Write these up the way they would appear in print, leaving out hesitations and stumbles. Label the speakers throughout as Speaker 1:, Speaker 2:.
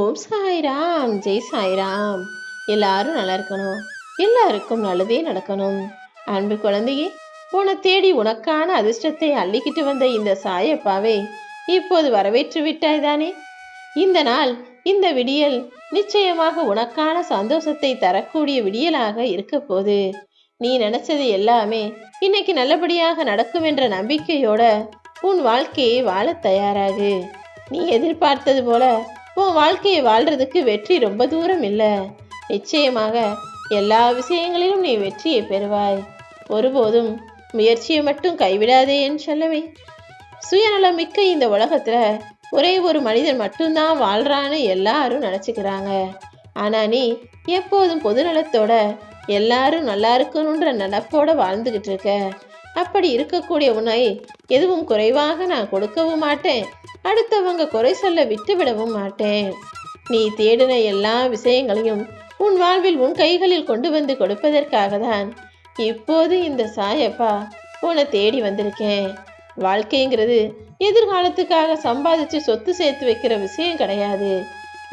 Speaker 1: ஓம் சாய்ராம், ஜெய் சாய்ராம். எல்லாரும் நல்லா இருக்கணும், எல்லாருக்கும் நல்லதே நடக்கணும். அன்பு குழந்தையே, உன்னை தேடி உனக்கான அதிர்ஷ்டத்தை அள்ளிக்கிட்டு வந்த இந்த சாயப்பாவை இப்போது வரவேற்று விட்டாய் தானே? இந்த நாள், இந்த விடியல் நிச்சயமாக உனக்கான சந்தோஷத்தை தரக்கூடிய விடியலாக இருக்க போது. நீ நினைச்சது எல்லாமே இன்னைக்கு நல்லபடியாக நடக்கும் என்ற நம்பிக்கையோட உன் வாழ்க்கையை வாழ தயாராகு. நீ எதிர்பார்த்தது போல உன் வாழ்க்கையை வாழ்றதுக்கு வெற்றி ரொம்ப தூரம் இல்லை. நிச்சயமாக எல்லா விஷயங்களிலும் நீ வெற்றியை பெறுவாய். ஒருபோதும் முயற்சியை மட்டும் கைவிடாதே என்று சொல்லவே. சுயநலம் மிக்க இந்த உலகத்துல ஒரே ஒரு மனிதன் மட்டும்தான் வாழ்றான்னு எல்லாரும் நினைச்சுக்கிறாங்க. ஆனா நீ எப்போதும் பொதுநலத்தோட எல்லாரும் நல்லா இருக்கணுன்ற நினப்போட வாழ்ந்துகிட்டு இருக்க. அப்படி இருக்கக்கூடிய உன்னை எதுவும் குறைவாக நான் கொடுக்கவும் மாட்டேன், அடுத்தவங்க குறை சொல்ல விட்டு விடவும் மாட்டேன். நீ தேடின எல்லா விஷயங்களையும் உன் வாழ்வில் உன் கைகளில் கொண்டு வந்து கொடுப்பதற்காக தான் இப்போது இந்த சாயப்பா உன்னை தேடி வந்திருக்கேன். வாழ்க்கைங்கிறது எதிர்காலத்துக்காக சம்பாதிச்சு சொத்து சேர்த்து வைக்கிற விஷயம் கிடையாது.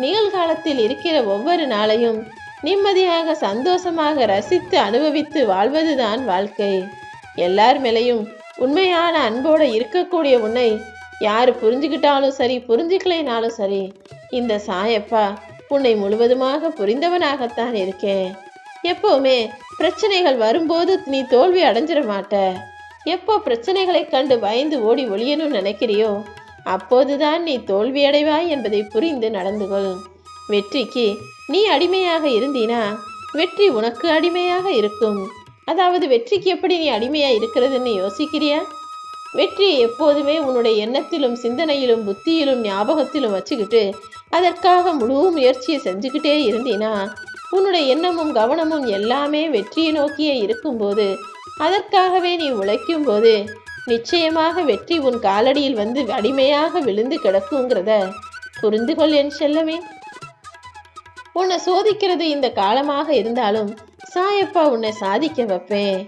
Speaker 1: நிகழ்காலத்தில் இருக்கிற ஒவ்வொரு நாளையும் நிம்மதியாக சந்தோஷமாக ரசித்து அனுபவித்து வாழ்வதுதான் வாழ்க்கை. எல்லார் மேலையும் உண்மையான அன்போடு இருக்கக்கூடிய உன்னை யார் புரிஞ்சுக்கிட்டாலும் சரி, புரிஞ்சுக்கலைனாலும் சரி, இந்த சாயப்பா உன்னை முழுவதுமாக புரிந்தவனாகத்தான் இருக்கேன். எப்பவுமே பிரச்சனைகள் வரும்போது நீ தோல்வி அடைஞ்சிட மாட்ட. எப்போ பிரச்சனைகளை கண்டு பயந்து ஓடி ஒளியணும்னு நினைக்கிறியோ அப்போதுதான் நீ தோல்வி அடைவாய் என்பதை புரிந்து நடந்து கொள். வெற்றிக்கு நீ அடிமையாக இருந்தீனா வெற்றி உனக்கு அடிமையாக இருக்கும். அதாவது வெற்றிக்கு எப்படி நீ அடிமையா இருக்கிறதுன்னு யோசிக்கிறியா? வெற்றியை எப்போதுமே உன்னுடைய எண்ணத்திலும் சிந்தனையிலும் புத்தியிலும் ஞாபகத்திலும் வச்சுக்கிட்டு அதற்காக முழு முயற்சியை செஞ்சுக்கிட்டே இருந்தீனா உன்னுடைய எண்ணமும் கவனமும் எல்லாமே வெற்றியை நோக்கியே இருக்கும்போது, அதற்காகவே நீ உழைக்கும் போது நிச்சயமாக வெற்றி உன் காலடியில் வந்து அடிமையாக விழுந்து கிடக்குங்கிறத புரிந்து கொள் என் செல்லமே. உன்னை சோதிக்கிறது இந்த காலமாக இருந்தாலும் சாயப்பா உன்னை சாதிக்க வைப்பேன்.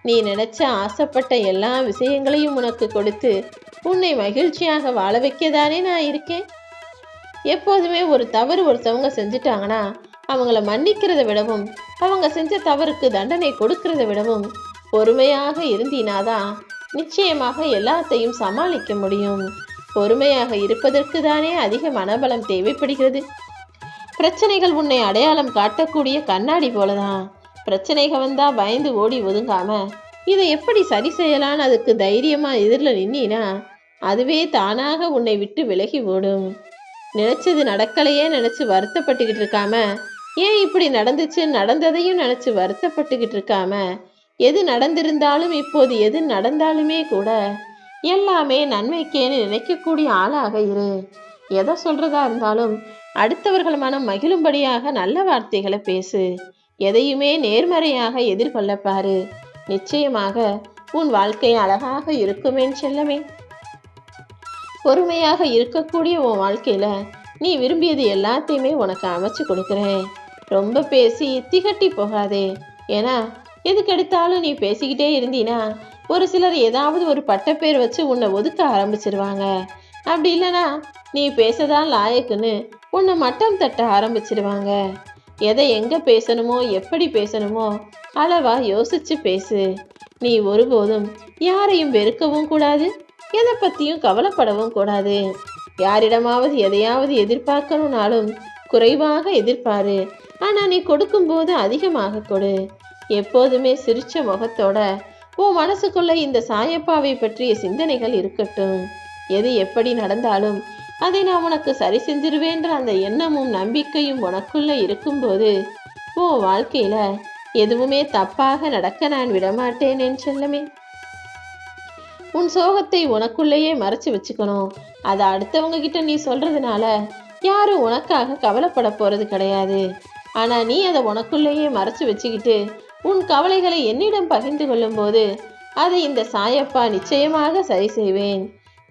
Speaker 1: நீ நினைச்ச ஆசைப்பட்ட எல்லா விஷயங்களையும் உனக்கு கொடுத்து உன்னை மகிழ்ச்சியாக வாழ வைக்கதானே நான் இருக்கேன். எப்போதுமே ஒரு தவறு ஒருத்தவங்க செஞ்சுட்டாங்கன்னா அவங்கள மன்னிக்கிறத விடவும் அவங்க செஞ்ச தவறுக்கு தண்டனை கொடுக்கறத விடவும் பொறுமையாக இருந்தீனாதான் நிச்சயமாக எல்லாத்தையும் சமாளிக்க முடியும். பொறுமையாக இருப்பதற்கு தானே அதிக மனபலம் தேவைப்படுகிறது. பிரச்சனைகள் உன்னை அடையாளம் காட்டக்கூடிய கண்ணாடி போலதான். பிரச்சனைகள் வந்தா பயந்து ஓடி ஒதுங்காம இதை எப்படி சரி செய்யலான்னு அதுக்கு தைரியமா எதிரில் நின்னா அதுவே தானாக உன்னை விட்டு விலகி ஓடும். நினைச்சது நடக்கலையே நினைச்சு வருத்தப்பட்டுக்கிட்டு இருக்காம, ஏன் இப்படி நடந்துச்சு நடந்ததையும் நினைச்சு வருத்தப்பட்டுக்கிட்டு இருக்காம, எது நடந்திருந்தாலும் இப்போது எது நடந்தாலுமே கூட எல்லாமே நன்மைக்கேன்னு நினைக்கக்கூடிய ஆளாக இரு. எதை சொல்றதா இருந்தாலும் அடுத்தவர்கள் மனம் மகிழும்படியாக நல்ல வார்த்தைகளை பேசு. எதையுமே நேர்மறையாக எதிர்கொள்ள பாரு. நிச்சயமாக உன் வாழ்க்கை அழகாக இருக்குமே செல்லமே. பொறுமையாக இருக்கக்கூடிய உன் வாழ்க்கையில நீ விரும்பியது எல்லாத்தையுமே உனக்கு அமைச்சு கொடுக்குறேன். ரொம்ப பேசி திகட்டி போகாதே. ஏன்னா எதுக்கெடுத்தாலும் நீ பேசிக்கிட்டே இருந்தீனா ஒரு சிலர் ஏதாவது ஒரு பட்டப்பேர் வச்சு உன்னை ஒதுக்க ஆரம்பிச்சிருவாங்க. அப்படி இல்லைனா நீ பேசதான் லாயக்குன்னு உன்னை மட்டம் தட்ட ஆரம்பிச்சிருவாங்க. எதை எங்க பேசணுமோ எப்படி பேசணுமோ அளவா யோசிச்சு பேசு. நீ ஒருபோதும் யாரையும் வெறுக்கவும் கூடாது, எதை பத்தியும் கவலைப்படவும் கூடாது. யாரிடமாவது எதையாவது எதிர்பார்க்கணும்னாலும் குறைவாக எதிர்பாரு. ஆனா நீ கொடுக்கும்போது அதிகமாக கொடு. எப்போதுமே சிரிச்ச முகத்தோட உன் மனசுக்குள்ள இந்த சாயப்பாவை பற்றிய சிந்தனைகள் இருக்கட்டும். எது எப்படி நடந்தாலும் அதை நான் உனக்கு சரி செஞ்சிருவேன்ற அந்த எண்ணமும் நம்பிக்கையும் உனக்குள்ள இருக்கும்போது உன் வாழ்க்கையில எதுவுமே தப்பாக நடக்க நான் விடமாட்டேன் என் செல்லமே. உன் சோகத்தை உனக்குள்ளேயே மறைச்சு வச்சுக்கணும். அதை அடுத்தவங்க கிட்ட நீ சொல்றதுனால யாரும் உனக்காக கவலைப்பட போறது கிடையாது. ஆனா நீ அதை உனக்குள்ளேயே மறைச்சு வச்சுக்கிட்டு உன் கவலைகளை என்னிடம் பகிர்ந்து கொள்ளும் போது அதை இந்த சாயப்பா நிச்சயமாக சரி செய்வேன்.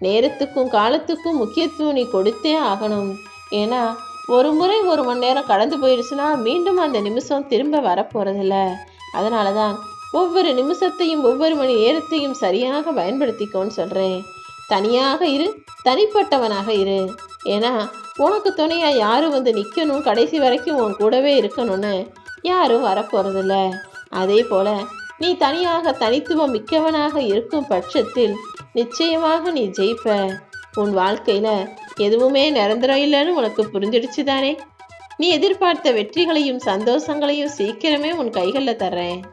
Speaker 1: நேரத்துக்கும் காலத்துக்கும் முக்கியத்துவம் நீ கொடுத்தே ஆகணும். ஏன்னா ஒரு முறை 1 மணி நேரம் கடந்து போயிடுச்சுன்னா மீண்டும் அந்த நிமிஷம் திரும்ப வரப்போறதில்ல. அதனாலதான் ஒவ்வொரு நிமிஷத்தையும் ஒவ்வொரு மணி நேரத்தையும் சரியாக பயன்படுத்திக்கோன்னு சொல்றேன். தனியாக இரு, தனிப்பட்டவனாக இரு. ஏன்னா உனக்கு துணையா யாரும் வந்து நிற்கணும், கடைசி வரைக்கும் உன் கூடவே இருக்கணும்னு யாரும் வரப்போறதில்ல. அதே போல நீ தனியாக தனித்துவம் மிக்கவனாக இருக்கும் பட்சத்தில் நிச்சயமாக நீ ஜெயிப்ப. உன் வாழ்க்கையில எதுவுமே நிரந்தரம் இல்லைன்னு உனக்கு புரிஞ்சிடுச்சு தானே? நீ எதிர்பார்த்த வெற்றிகளையும் சந்தோஷங்களையும் சீக்கிரமே உன் கைகளில் தர்றேன்.